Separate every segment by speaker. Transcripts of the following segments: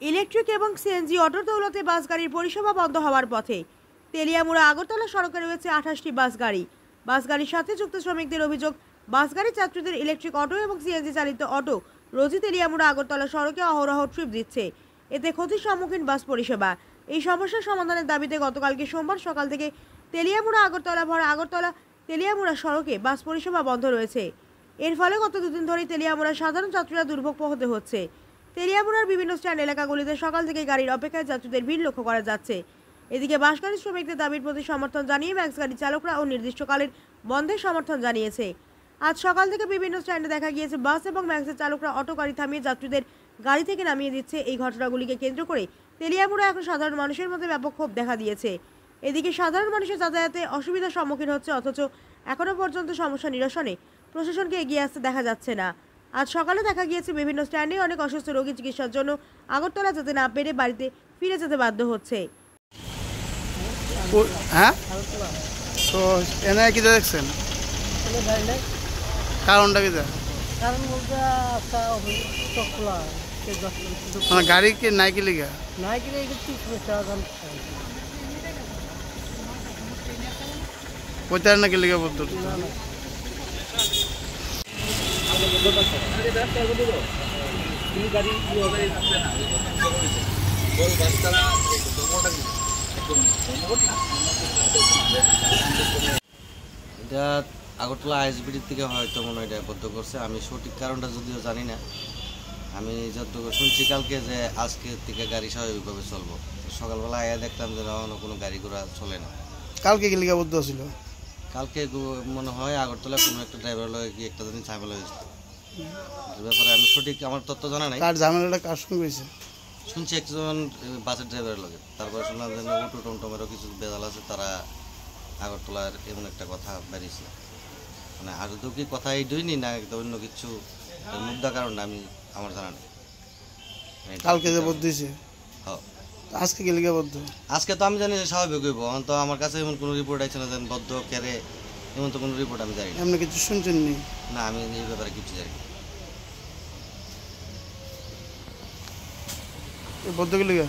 Speaker 1: Electric এবং CNG অটোর দৌলতে বাস গাড়ির পরিষেবা বন্ধ হওয়ার পথে। তেলিয়ামুড়া আগরতলা সড়কে রয়েছে 28টি বাস গাড়ি। বাস গাড়ির সাথে যুক্ত শ্রমিকদের অভিযোগ, বাস গাড়ির যাত্রীদের ইলেকট্রিক অটো এবং সিএনজি চালিত অটো রোজই তেলিয়ামুড়া আগরতলা সড়কে অহরহ ট্রিপ দিচ্ছে। এতে ক্ষতির সম্মুখীন বাস পরিষেবা। এই সমস্যার সমাধানের দাবিতে গতকালকে সোমবার সকাল থেকে তেলিয়ামুড়া আগরতলা ভরা আগরতলা তেলিয়ামুড়া সড়কে বাস পরিষেবা বন্ধ রয়েছে। এর ফলে গত দুদিন ধরেই তেলিয়ামুড়ার সাধারণ যাত্রীরা দুর্ভোগ পোহাতে হচ্ছে। তেলিয়ামুড়ার বিভিন্ন স্ট্যান্ড এলাকাগুলিতে সকাল থেকে গাড়ির অপেক্ষায় যাত্রীদের ভিড় লক্ষ্য করা যাচ্ছে। এদিকে বাস গাড়ি শ্রমিকদের দাবির প্রতি সমর্থন জানিয়ে ম্যাক্স গাড়ি চালকরা ও নির্দিষ্টকালের বন্ধের সমর্থন জানিয়েছে। আজ সকাল থেকে বিভিন্ন স্ট্যান্ডে দেখা গিয়েছে বাস এবং ম্যাক্সের চালকরা অটো গাড়ি থামিয়ে যাত্রীদের গাড়ি থেকে নামিয়ে দিচ্ছে। এই ঘটনাগুলিকে কেন্দ্র করে তেলিয়ামুড়া এখন সাধারণ মানুষের মধ্যে ব্যাপক ক্ষোভ দেখা দিয়েছে। এদিকে সাধারণ মানুষের যাতায়াতে অসুবিধার সম্মুখীন হচ্ছে, অথচ এখনও পর্যন্ত সমস্যা নিরসনে প্রশাসনকে এগিয়ে আসতে দেখা যাচ্ছে না। আজ সকালে দেখা গিয়েছে বিভিন্ন স্ট্যান্ডে অনেক অসুস্থ রোগী চিকিৎসার জন্য আগরতলা যেতে না পেরে বাড়িতে ফিরে যেতে বাধ্য হচ্ছে।
Speaker 2: হ্যাঁ, তো এনে কি দেখছেন? কারণটা কি?
Speaker 3: কারণ বলতে
Speaker 2: মানে গাড়ি কি নাই কি লিগা
Speaker 3: নাই কি
Speaker 2: কোথায় নাকি লিগা বলতো?
Speaker 4: এটা আগরতলা আইএসবিটির থেকে হয়তো মনে হয় এটা বদ্ধ করছে। আমি সঠিক কারণটা যদিও জানি না। আমি যতটুকু শুনছি কালকে যে আজকে থেকে গাড়ি স্বাভাবিকভাবে চলবো। সকালবেলা আয়া দেখলাম যে কোনো গাড়ি ঘোড়া চলে না।
Speaker 2: কালকে কি লিগা বদ্ধ ছিল?
Speaker 4: কালকে মনে হয় আগরতলা কোনো একটা ড্রাইভার লগে কি একটা দিন ঝামেলা হয়েছিল। ব্যাপারে আমি সঠিক আমার তথ্য জানা নাই।
Speaker 2: কার ঝামেলাটা কার সঙ্গে হয়েছে?
Speaker 4: শুনছি একজন বাসের ড্রাইভারের লগে। তারপরে শুনলাম যে অটো টমটমেরও কিছু বেজাল আছে, তারা আগরতলার এমন একটা কথা বেরিয়েছে। মানে আদৌ কি কথা এই দুইনি না অন্য কিছু মুদ্রা কারণ আমি আমার জানা নেই।
Speaker 2: কালকে যে বদ্ধ হয়েছে,
Speaker 4: হ্যাঁ
Speaker 2: আজকে কি লিগা বদ্ধ?
Speaker 4: আজকে তো আমি জানি যে স্বাভাবিক হইব, তো আমার কাছে এমন কোনো রিপোর্ট আছে না যে বদ্ধ কেড়ে, এমন তো কোনো রিপোর্ট আমি জানি না।
Speaker 2: এমনি কিছু শুনছেন নি?
Speaker 4: না, আমি এই ব্যাপারে কিছু জানি না।
Speaker 2: বদ্ধ কি লিগা?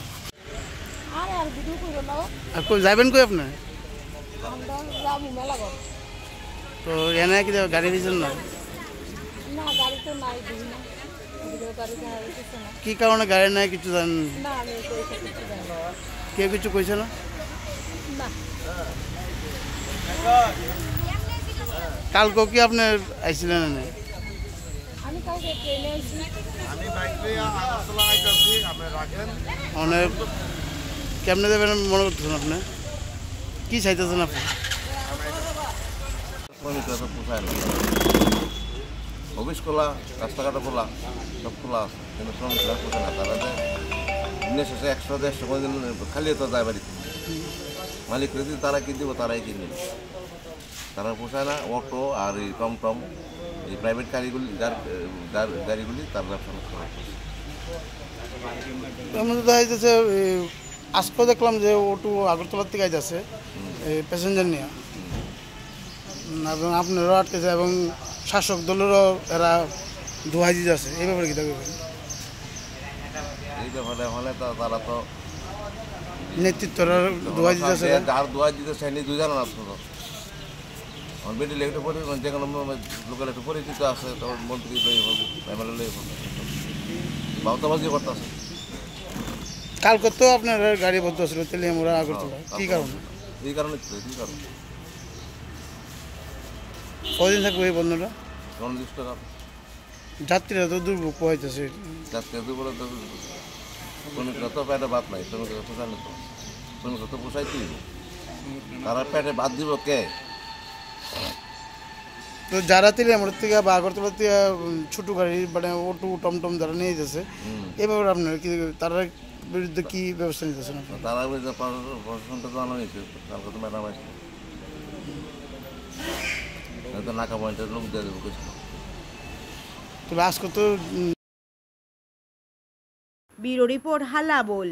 Speaker 3: আর ভিডিও করবো না,
Speaker 2: আর কই যাবেন কই আপনি?
Speaker 3: আমরা যাবো মেলাঘর।
Speaker 2: তো এনে কি গাড়ি দিয়েছেন না?
Speaker 3: না, গাড়ি তো নাই, দিই না, ভিডিও গাড়ি দেখা যাচ্ছে না।
Speaker 2: কি কারণে গাড়ি নাই কিছু জানেন?
Speaker 3: না, আমি পয়সা কিছু জানি না।
Speaker 2: কেউ কিছু কইছে না?
Speaker 3: না,
Speaker 2: কালকেও কি আপনি আইছিলেন এনে?
Speaker 3: আমি কালকে ট্রেনে আসি।
Speaker 2: মানে কেমনে দেবেন মনে করতেছেন আপনি? কি চাইতেছেন আপনি?
Speaker 5: শ্রমিকরা তো পোষায় না। অফিস খোলা, রাস্তাঘাটও খোলা, সব খোলা আছে, কিন্তু শ্রমিকরা পোষায় না। তারা যে দিনের শেষে 100-150 করে দিন খালি তো যায় বাড়িতে। মালিক যদি তারা কি দিব, তারাই কিনে নেবে। তারা পোষায় না। অটো আর এই টমটম, এই প্রাইভেট গাড়িগুলি, যার গাড়িগুলি তার ব্যবসা করছে।
Speaker 2: এমন তো দেখা যাচ্ছে আজকেও দেখলাম যে ওটু আগরতলার থেকে যাচ্ছে প্যাসেঞ্জার নিয়ে, এবং আপনারও আটকেছে এবং শাসক দলেরও এরা দোহাই দিতে আছে। এই ব্যাপারে কী থাকবে?
Speaker 5: এই ব্যাপারে হলে তো তারা তো
Speaker 2: নেতৃত্বরা দোহাই দিতে আছে।
Speaker 5: আর দোয়াই দিতে চাইনি, দুই জানা আছে তো। আমার বেটি একটু যে কোনো লোকের একটু পরিচিত আছে, তখন মন্ত্রী এমএলএ লই বাউতাবাজি করতেছে।
Speaker 2: কালকে তো আপনার গাড়ি বদ্ধ ছিল তেলিয়ামুড়া আগরতলা, কী কারণে?
Speaker 5: এই কারণে এই কারণ
Speaker 2: কদিন থাকবে এই বন্ধটা?
Speaker 5: অনির্দিষ্ট কারণ।
Speaker 2: যাত্রীরা তো দুর্ভোগ পোহাইতেছে।
Speaker 5: যাত্রীরা দুপুরে তো শ্রমিকরা তো পেটে ভাত নাই, শ্রমিকরা পোষায় না তো। শ্রমিকরা তো পোষাইতেই, তারা পেটে ভাত দিব কে?
Speaker 2: তো যারা তেলিয়ামুড়ার থেকে বা আগরতলার থেকে ছোটো গাড়ি মানে অটো টমটম যারা নিয়ে যাচ্ছে, এই ব্যাপারে আপনার কি তারা বিরুদ্ধে কী ব্যবস্থা নিতেছেন?
Speaker 5: তারা প্রশাসনটা জানা হয়েছে, কালকে তো ম্যাডাম আসছে, তো নাকা পয়েন্টের লোক দিয়ে দেবো কিছু।
Speaker 2: তবে আজকে তো
Speaker 1: ব্যুরো রিপোর্ট, হাল্লা বল।